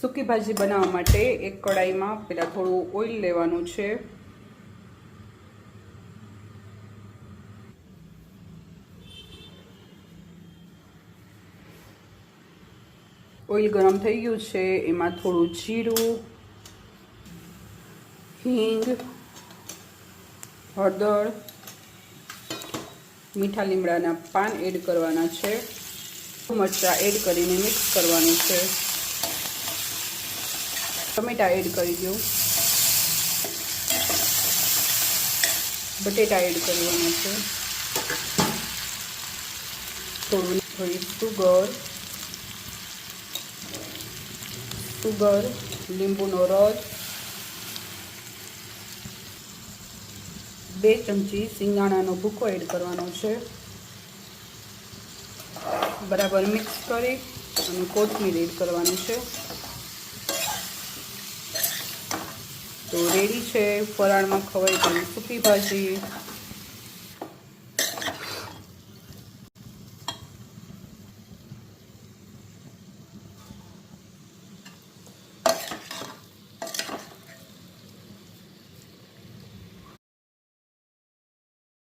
સૂકી ભાજી બનાવવા માટે એક કડાઈમાં પહેલાં થોડું ઓઇલ લેવાનું છે. ઓઇલ ગરમ થઈ ગયું છે. એમાં થોડું જીરું, હિંગ, હળદર, મીઠા લીમડાના પાન એડ કરવાના છે. મરચાં એડ કરીને મિક્સ કરવાનું છે. ટમેટા એડ કરી દો. બટેટા એડ કરવાના છે. થોડી સુગર, લીંબુનો રસ, 2 ચમચી સિંગાણાનો ભૂકો એડ કરવાનો છે. બરાબર મિક્સ કરી અને કોથમીર એડ કરવાની છે. તો રેડી છે ફરાળમાં ખવાય તેવી સૂકી ભાજી.